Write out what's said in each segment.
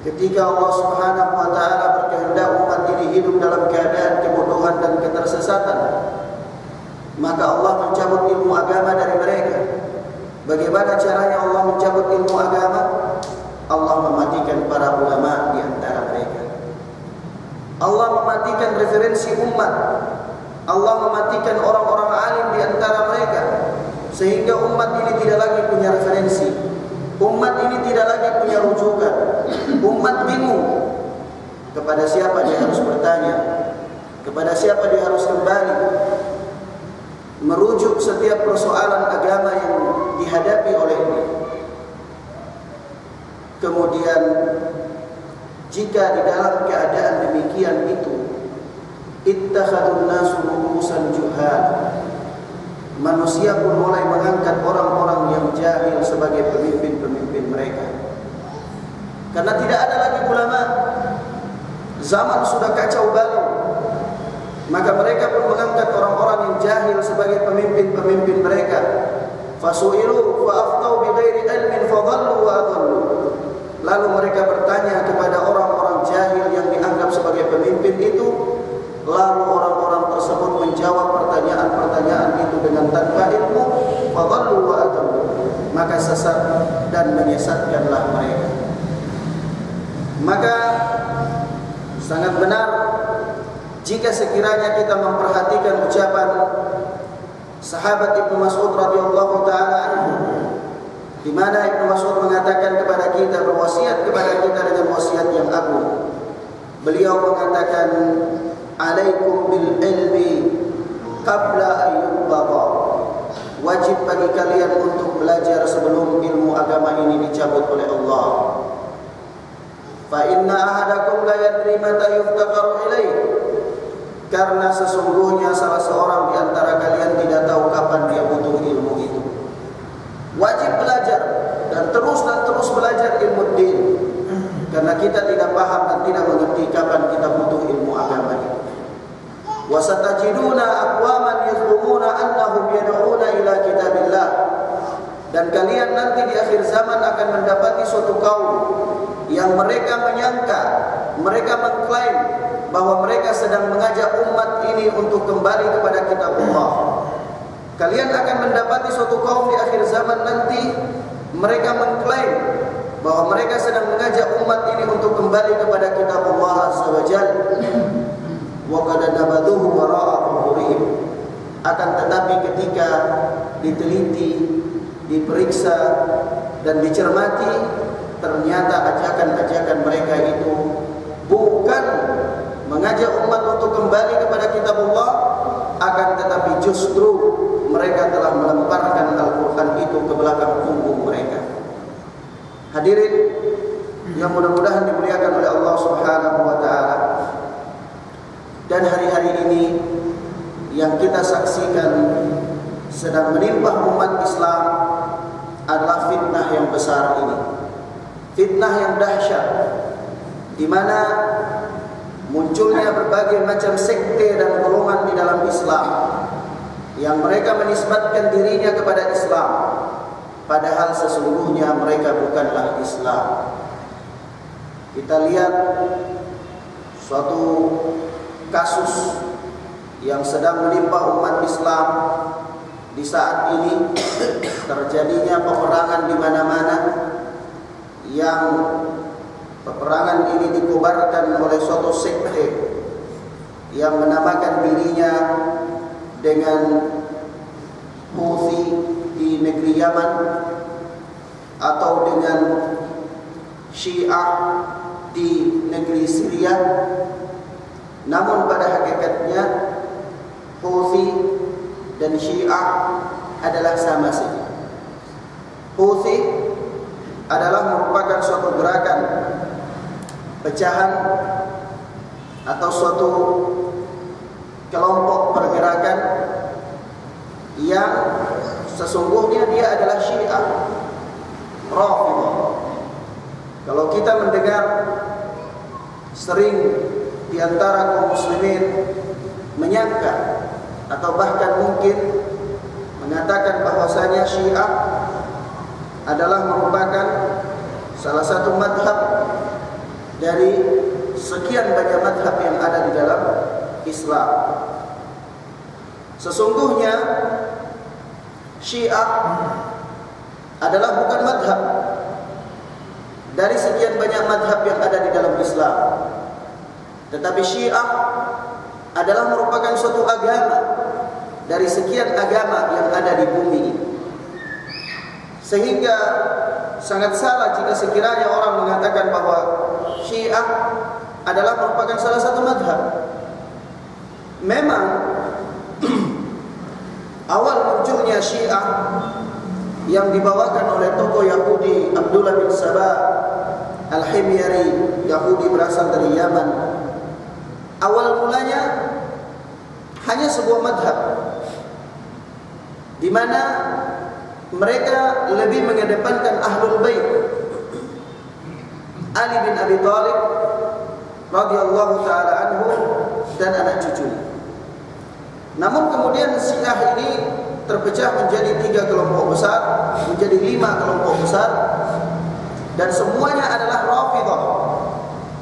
ketika Allah Subhanahu wa taala berkehendak umat ini hidup dalam keadaan kebodohan dan ketersesatan, maka Allah mencabut ilmu agama dari mereka. Bagaimana caranya Allah mencabut ilmu agama? Allah mematikan para ulama di antara mereka. Allah mematikan referensi umat. Allah mematikan orang-orang alim di antara mereka, sehingga umat ini tidak lagi punya referensi. Umat ini tidak lagi punya rujukan. Umat bingung kepada siapa dia harus bertanya, kepada siapa dia harus kembali, merujuk setiap persoalan agama yang dihadapi olehnya. Kemudian jika di dalam keadaan demikian itu, ittakhadun nasu ru'usan juhal, manusia pun mulai mengangkat orang-orang yang jahil sebagai pemimpin-pemimpin mereka. Karena tidak ada lagi ulama, zaman sudah kacau balau, maka mereka pun mengangkat orang-orang yang jahil sebagai pemimpin-pemimpin mereka. Fasu'ilu fa'aftau bighairi ilmin fadhallu wa adhallu. Lalu mereka bertanya kepada orang-orang jahil yang dianggap sebagai pemimpin itu, lalu orang-orang tersebut menjawab pertanyaan-pertanyaan itu dengan tanpa ilmu, fadhallu wa adhallu, maka sesat dan menyesatkanlah mereka. Maka sangat benar jika sekiranya kita memperhatikan ucapan sahabat Ibnu Mas'ud radhiyallahu taala anhu, di mana Ibnu Mas'ud mengatakan kepada kita, berwasiat kepada kita dengan wasiat yang agung. Beliau mengatakan, "Alaikum bil ilmi qabla an yuqbada." Wajib bagi kalian untuk belajar sebelum ilmu agama ini dicabut oleh Allah. Fa inna ahadakum la yadri mata yuftaqaru ilaih. Karena sesungguhnya salah seorang di antara kalian tidak tahu kapan dia butuh ilmu itu. Wajib belajar dan terus belajar ilmu din, karena kita tidak paham dan tidak mengerti kapan kita butuh ilmu agama itu. Wa satajiduna aqwaman yazumuna annahum yad'una ila kitabillah. Dan kalian nanti di akhir zaman akan mendapati suatu kaum yang mereka menyangka, mereka mengklaim bahwa mereka sedang mengajak umat ini untuk kembali kepada kitab Allah. Kalian akan mendapati suatu kaum di akhir zaman nanti, mereka mengklaim bahwa mereka sedang mengajak umat ini untuk kembali kepada kitab Allah Azza wa Jalla. Wa qad nabaduhu wara'a dhuhurihim. Akan tetapi ketika diteliti, diperiksa dan dicermati, ternyata ajakan-ajakan mereka itu bukan mengajak umat untuk kembali kepada kitab Allah, akan tetapi justru mereka telah melemparkan Al-Quran itu ke belakang punggung mereka. Hadirin yang mudah-mudahan dimuliakan oleh Allah Subhanahu wa taala. Dan hari-hari ini yang kita saksikan sedang menimpa umat Islam adalah fitnah yang besar ini. Fitnah yang dahsyat, di mana munculnya berbagai macam sekte dan golongan di dalam Islam yang mereka menisbatkan dirinya kepada Islam, padahal sesungguhnya mereka bukanlah Islam. Kita lihat suatu kasus yang sedang menimpa umat Islam di saat ini, terjadinya peperangan di mana-mana, yang peperangan ini dikobarkan oleh suatu sekte yang menamakan dirinya dengan Houthi di negeri Yaman, atau dengan Syiah di negeri Syria. Namun pada hakikatnya Houthi dan Syiah adalah sama saja. Houthi adalah merupakan suatu gerakan pecahan atau suatu kelompok pergerakan yang sesungguhnya dia adalah Syiah Rafidhah. Kalau kita mendengar sering di antara kaum muslimin menyangka atau bahkan mungkin mengatakan bahwasanya Syiah adalah merupakan salah satu madhab sekian banyak madhab yang ada di dalam Islam. Sesungguhnya Syiah adalah bukan madhab dari sekian banyak madhab yang ada di dalam Islam, tetapi Syiah adalah merupakan suatu agama dari sekian agama yang ada di bumi ini. Sehingga sangat salah jika sekiranya orang mengatakan bahwa Syiah adalah merupakan salah satu madhab. Memang awal munculnya Syiah yang dibawakan oleh tokoh Yahudi Abdullah bin Sabah Al-Himyari, Yahudi berasal dari Yaman. Awal mulanya hanya sebuah madhab, di mana mereka lebih mengedepankan Ahlul Bait, Ali bin Abi Thalib radhiyallahu taala anhu dan anak cucunya. Namun kemudian Syiah ini terpecah menjadi 3 kelompok besar, menjadi 5 kelompok besar, dan semuanya adalah Rafidhah,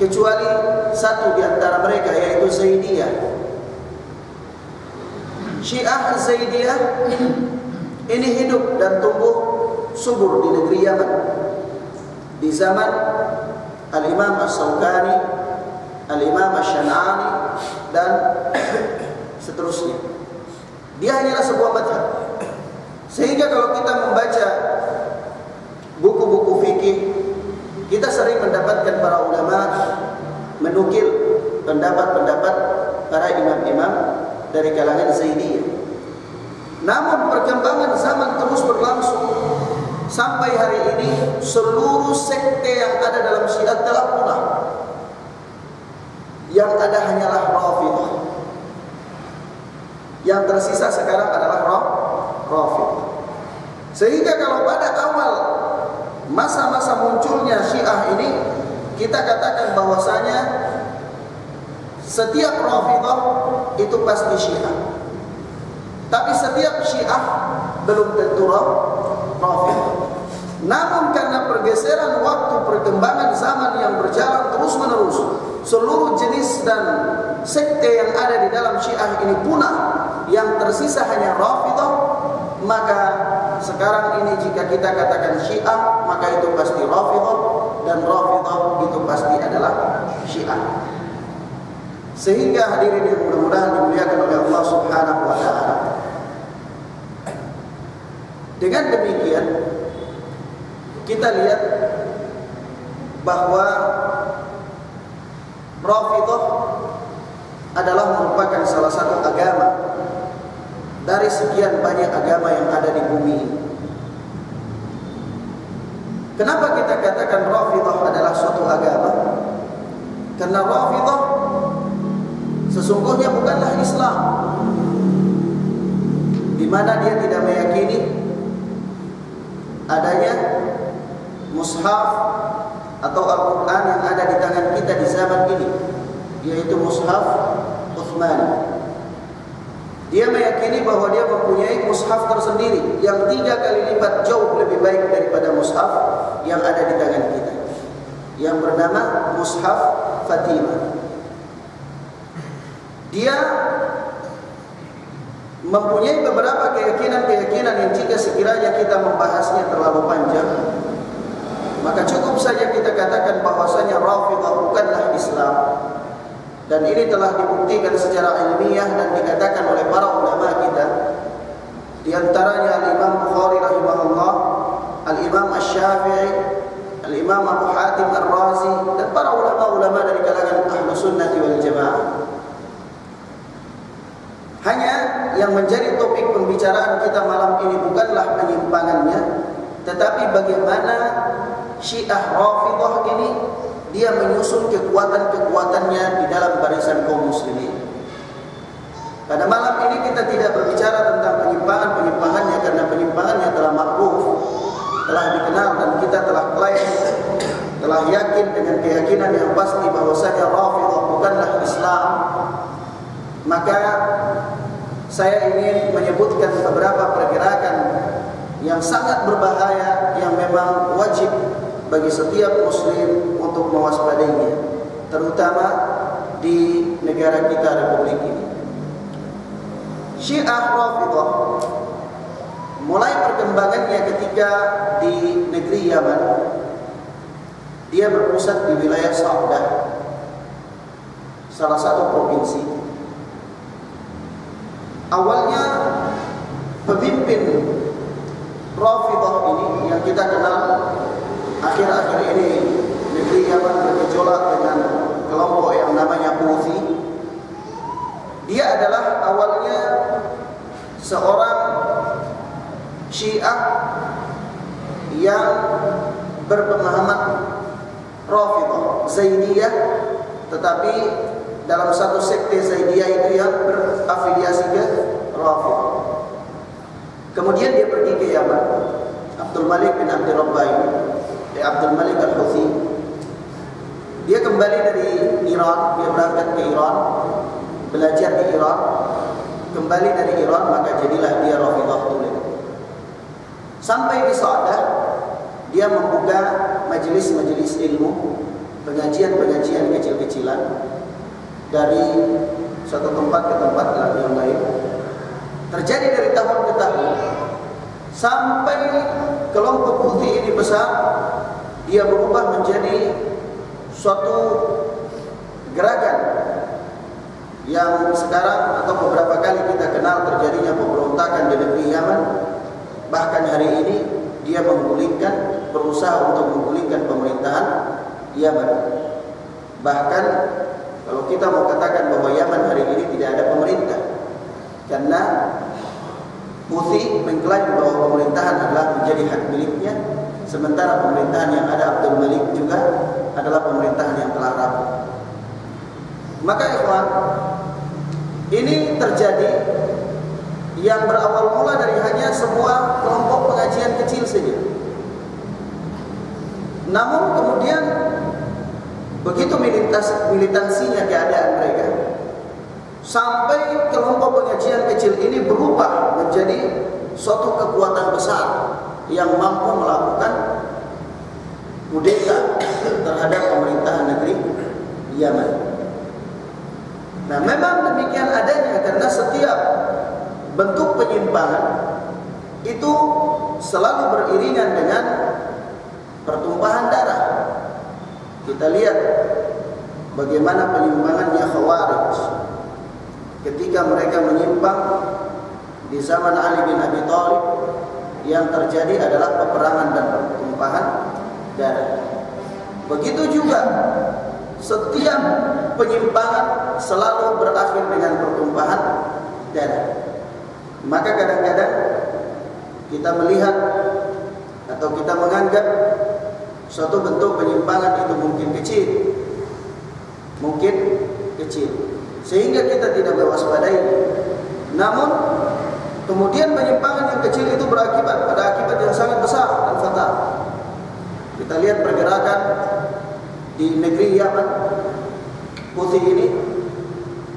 kecuali satu di antara mereka, yaitu Zaidiyah. Syiah Zaidiyah ini hidup dan tumbuh subur di negeri Yaman di zaman Al-Imam As-Sawqani, Al-Imam Asy-Syan'ani, dan seterusnya. Dia hanyalah sebuah madhab. Sehingga kalau kita membaca buku-buku fikih, kita sering mendapatkan para ulama menukil pendapat-pendapat para imam-imam dari kalangan Zaidiyah. Namun perkembangan zaman terus berlangsung sampai hari ini seluruh sekte yang ada dalam Syiah telah punah. Yang ada hanyalah Rafidhah. Yang tersisa sekarang adalah Rafidhah. Sehingga kalau pada awal masa-masa munculnya Syiah ini, kita katakan bahwasanya setiap Rafidhah itu pasti Syiah. Tapi setiap Syiah belum tentu Rafidhah. Namun karena pergeseran waktu, perkembangan zaman yang berjalan terus-menerus, seluruh jenis dan sekte yang ada di dalam Syiah ini punah, yang tersisa hanya Rafidhah. Maka sekarang ini jika kita katakan Syiah, maka itu pasti Rafidhah, dan Rafidhah itu pasti adalah Syiah. Sehingga hadirin yang mudah-mudahan dimuliakan oleh Allah Subhanahu wa taala, dengan demikian kita lihat bahwa Rafidhah adalah merupakan salah satu agama dari sekian banyak agama yang ada di bumi ini. Kenapa kita katakan Rafidhah adalah suatu agama? Karena Rafidhah sesungguhnya bukanlah Islam, di mana dia tidak meyakini adanya mushaf atau Al-Quran yang ada di tangan kita di zaman ini, yaitu mushaf Utsmani. Dia meyakini bahwa dia mempunyai mushaf tersendiri yang 3 kali lipat jauh lebih baik daripada mushaf yang ada di tangan kita, yang bernama mushaf Fatimah. Dia mempunyai beberapa keyakinan-keyakinan yang jika sekiranya kita membahasnya terlalu panjang, maka cukup saja kita katakan bahwasanya Rafidhah bukanlah Islam. Dan ini telah dibuktikan secara ilmiah dan dikatakan oleh para ulama kita. Di antaranya Al-Imam Bukhari rahimahullah, Al-Imam Asy-Syafi'i, Al-Imam Abu Hatim Ar-Razi, dan para ulama-ulama dari kalangan Ahlus Sunnah wal Jamaah. Hanya yang menjadi topik pembicaraan kita malam ini bukanlah penyimpangannya, tetapi bagaimana Syiah Rafidhah ini dia menyusun kekuatan-kekuatannya di dalam barisan kaum muslimin. Pada malam ini kita tidak berbicara tentang penyimpangan-penyimpangannya, karena penyimpangannya telah makruf, telah dikenal, dan kita telah klaim, telah yakin dengan keyakinan yang pasti bahwasanya Rafidhah bukanlah Islam. Maka saya ingin menyebutkan beberapa pergerakan yang sangat berbahaya yang memang wajib bagi setiap muslim untuk mewaspadainya, terutama di negara kita Republik ini. Syiah Rafidhah mulai perkembangannya ketika di negeri Yaman. Dia berpusat di wilayah Sa'dah, salah satu provinsi. Awalnya pemimpin Rafidhah ini yang kita kenal, akhir-akhir ini negeri Yaman bergejolak dengan kelompok yang namanya Houthi. Dia adalah awalnya seorang Syiah yang berpemahaman Rafidhah Zaidiyah, tetapi dalam satu sekte Zaidiyah itu yang berafiliasi ke Rafidhah. Kemudian dia pergi ke Yaman. Abdul Malik bin Abdul Rabbai, Abdul Malik al-Houthi. Dia kembali dari Iran, dia berangkat ke Iran, belajar di Iran. Kembali dari Iran, maka jadilah dia Rafidhah tulen. Sampai di Sa'dah, dia membuka majelis-majelis ilmu, pengajian-pengajian kecil-kecilan dari satu tempat ke tempat yang lain. Terjadi dari tahun ke tahun sampai kelompok Houthi ini besar. Dia berubah menjadi suatu gerakan yang sekarang atau beberapa kali kita kenal terjadinya pemberontakan di negeri Yaman. Bahkan hari ini dia berusaha untuk menggulingkan pemerintahan Yaman. Bahkan kalau kita mau katakan bahwa Yaman hari ini tidak ada pemerintah, karena Houthi mengklaim bahwa pemerintahan adalah menjadi hak miliknya, sementara pemerintahan yang ada Abdul Malik juga adalah pemerintahan yang telah rapuh. Maka ikhwan, ini terjadi yang berawal mula dari hanya sebuah kelompok pengajian kecil saja. Namun kemudian begitu militansinya keadaan mereka, sampai kelompok pengajian kecil ini berubah menjadi suatu kekuatan besar yang mampu melakukan kudeta terhadap pemerintahan negeri Yaman. Nah, memang demikian adanya karena setiap bentuk penyimpangan itu selalu beriringan dengan pertumpahan darah. Kita lihat bagaimana penyimpangannya Khawarij ketika mereka menyimpang di zaman Ali bin Abi Thalib. Yang terjadi adalah peperangan dan pertumpahan darah. Begitu juga setiap penyimpangan selalu berakhir dengan pertumpahan darah. Maka kadang-kadang kita melihat atau kita menganggap suatu bentuk penyimpangan itu mungkin kecil, sehingga kita tidak mewaspadai. Namun kemudian penyimpangan yang kecil itu berakibat pada akibat yang sangat besar dan fatal. Kita lihat pergerakan di negeri Yaman. Houthi ini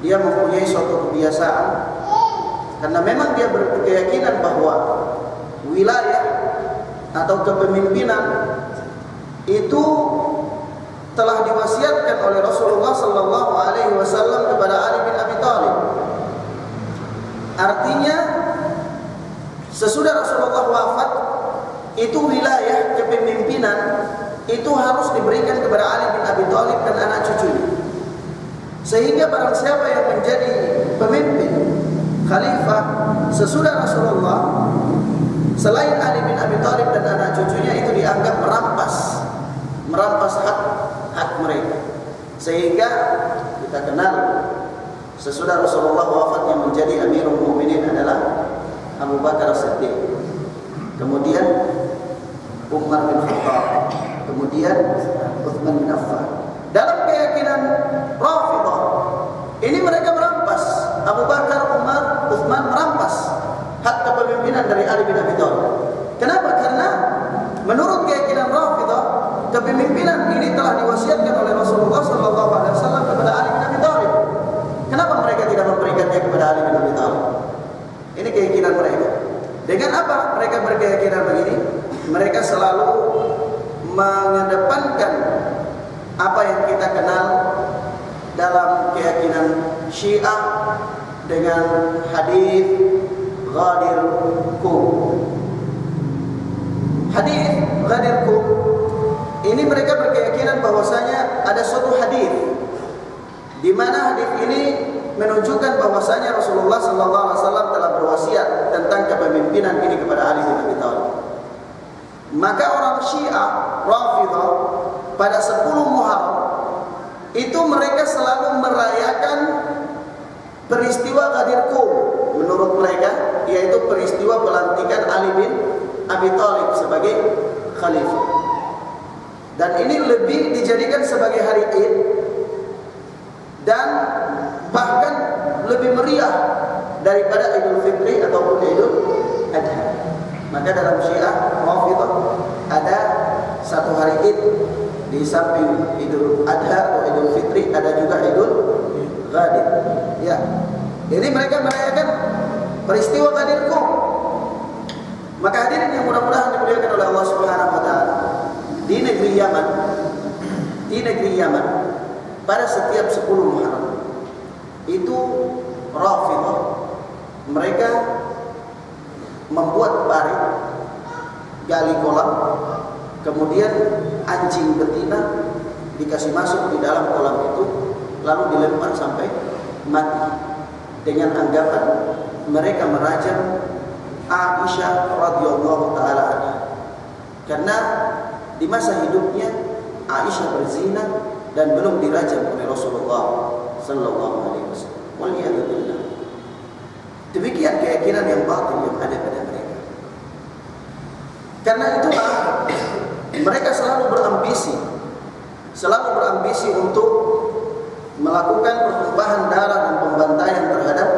dia mempunyai suatu kebiasaan, karena memang dia berkeyakinan bahwa wilayah atau kepemimpinan itu telah diwasiatkan oleh Rasulullah sallallahu alaihi wasallam kepada Ali bin Abi Thalib. Artinya sesudah Rasulullah wafat, itu wilayah kepemimpinan itu harus diberikan kepada Ali bin Abi Thalib dan anak cucunya. Sehingga barang siapa yang menjadi pemimpin khalifah sesudah Rasulullah selain Ali bin Abi Thalib dan anak cucunya, itu dianggap merampas hak mereka. Sehingga kita kenal sesudah Rasulullah wafat yang menjadi Amirul Mukminin adalah Abu Bakar As-Siddiq, kemudian Umar bin Khattab, kemudian Utsman bin Affan. Dalam keyakinan Rafidhah ini mereka merampas, Abu Bakar, Umar, Utsman merampas hak kepemimpinan dari Ali bin Abi Thalib. Kenapa? Karena menurut keyakinan Rafidhah, kepemimpinan ini telah diwasiatkan oleh Rasulullah SAW kepada Ali bin Abi Thalib. Kenapa mereka tidak memberikannya kepada Ali bin Abi Thalib? Ini keyakinan mereka. Dengan apa mereka berkeyakinan begini? Mereka selalu mengedepankan apa yang kita kenal dalam keyakinan Syiah dengan hadis Ghadir Qum. Hadis Ghadir Qum ini mereka berkeyakinan bahwasanya ada suatu hadis di mana hadis ini menunjukkan bahwasanya Rasulullah SAW telah berwasiat tentang kepemimpinan ini kepada Ali bin Abi Thalib. Maka orang Syiah Rafidhah pada 10 Muharram itu mereka selalu merayakan peristiwa Ghadir Qum menurut mereka, yaitu peristiwa pelantikan Ali bin Abi Thalib sebagai khalifah. Dan ini lebih dijadikan sebagai hari Id dan bahkan lebih meriah daripada Idul Fitri ataupun Idul Adha. Maka dalam Syiah Rafidhah ada satu hari Id di samping Idul Adha atau Idul Fitri, ada juga Idul Ghadir. Ya. Jadi mereka merayakan peristiwa Ghadir Qum. Maka hadirin yang mudah-mudahan dimuliakan oleh Allah Subhanahu wa taala, di negeri Yaman pada setiap 10 Muharram itu Rafidhah mereka membuat parit, gali kolam, kemudian anjing betina dikasih masuk di dalam kolam itu, lalu dilempar sampai mati dengan anggapan mereka merajam Aisyah radhiyallahu taala anha. Karena di masa hidupnya Aisyah berzina dan belum dirajam oleh Rasulullah sallallahu alaihi wasallam. Waliyadzubillah. Demikian keyakinan yang batil yang ada pada mereka. Karena itulah mereka selalu berambisi untuk melakukan pertumpahan darah dan pembantaian terhadap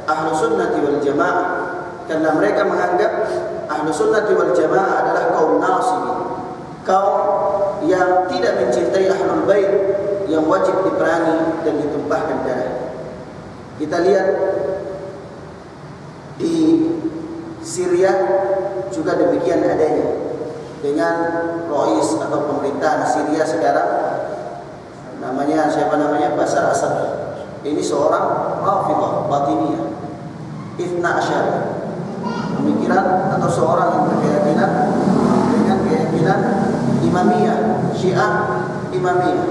ahlu sunnati wal jamaah. Karena mereka menganggap ahlu sunnati wal jamaah adalah kaum nasibin, kaum yang tidak mencintai ahlul bait, yang wajib diperangi dan ditumpahkan darah. Kita lihat di Syria juga demikian adanya, dengan Rais atau pemerintahan Syria sekarang namanya siapa namanya, Bashar Assad. Ini seorang Rafidhah Batiniyah Ithna Asyariyah, pemikiran atau seorang yang berkeyakinan dengan keyakinan Imamiyah, Syiah Imamiyah.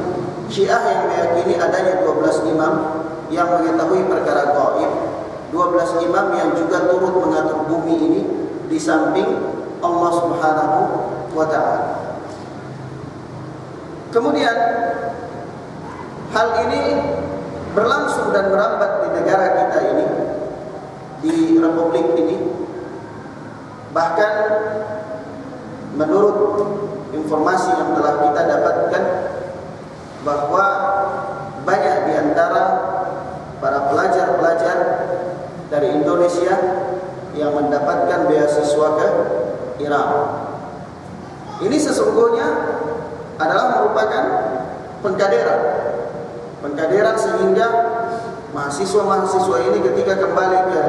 Syiah yang meyakini adanya 12 imam yang mengetahui perkara gaib, 12 imam yang juga turut mengatur bumi ini di samping Allah Subhanahu wa taala. Kemudian hal ini berlangsung dan merambat di negara kita ini, di republik ini. Bahkan menurut informasi yang telah kita dapatkan bahwa banyak di antara para pelajar-pelajar dari Indonesia yang mendapatkan beasiswa ke Iran. Ini sesungguhnya adalah merupakan pengkaderan sehingga mahasiswa-mahasiswa ini ketika kembali ke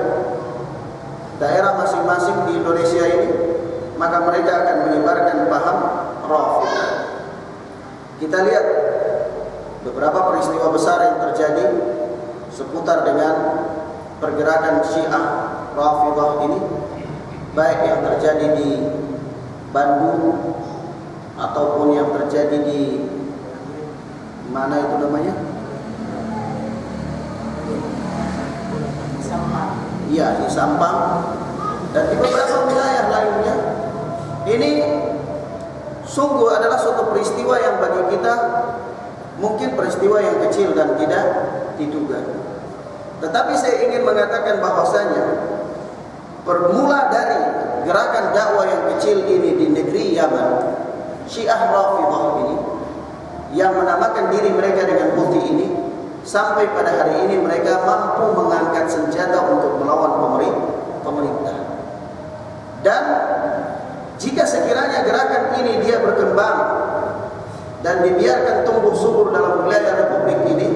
daerah masing-masing di Indonesia ini, maka mereka akan menyebarkan paham Rafidhah. Kita lihat beberapa peristiwa besar yang terjadi seputar dengan pergerakan Syiah Rafidhah ini, baik yang terjadi di Bandung ataupun yang terjadi di mana itu namanya? Iya, di Sampang dan di beberapa wilayah lainnya. Ini sungguh adalah suatu peristiwa yang bagi kita mungkin peristiwa yang kecil dan tidak diduga. Tetapi saya ingin mengatakan bahwasanya bermula dari gerakan dakwah yang kecil ini di negeri Yaman, Syiah Rafidhah ini yang menamakan diri mereka dengan Houthi ini, sampai pada hari ini mereka mampu mengangkat senjata untuk melawan pemerintah. Dan jika sekiranya gerakan ini dia berkembang dan dibiarkan tumbuh subur dalam wilayah republik ini,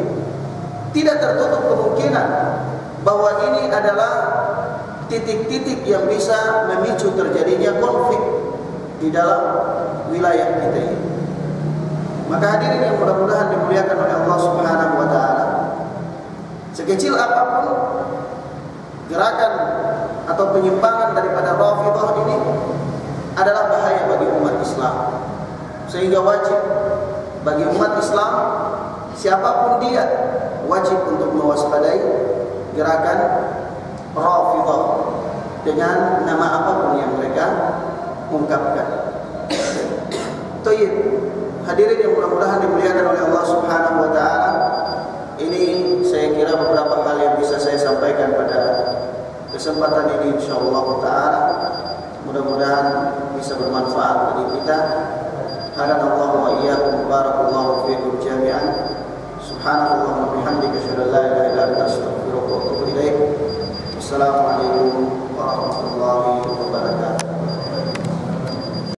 tidak tertutup kemungkinan bahwa ini adalah titik-titik yang bisa memicu terjadinya konflik di dalam wilayah kita ini. Maka hadirin yang mudah-mudahan dimuliakan oleh Allah Subhanahu wa taala, sekecil apapun gerakan atau penyimpangan daripada Rafidhah ini adalah bahaya bagi umat Islam, sehingga wajib bagi umat Islam siapapun dia wajib untuk mewaspadai gerakan Rafidhah dengan nama apapun yang mereka ungkapkan. Tayyib, hadirin yang mudah-mudahan dimuliakan oleh Allah Subhanahu wa taala. Ini saya kira beberapa hal yang bisa saya sampaikan pada kesempatan ini, insyaallah taala. Mudah-mudahan bisa bermanfaat bagi kita.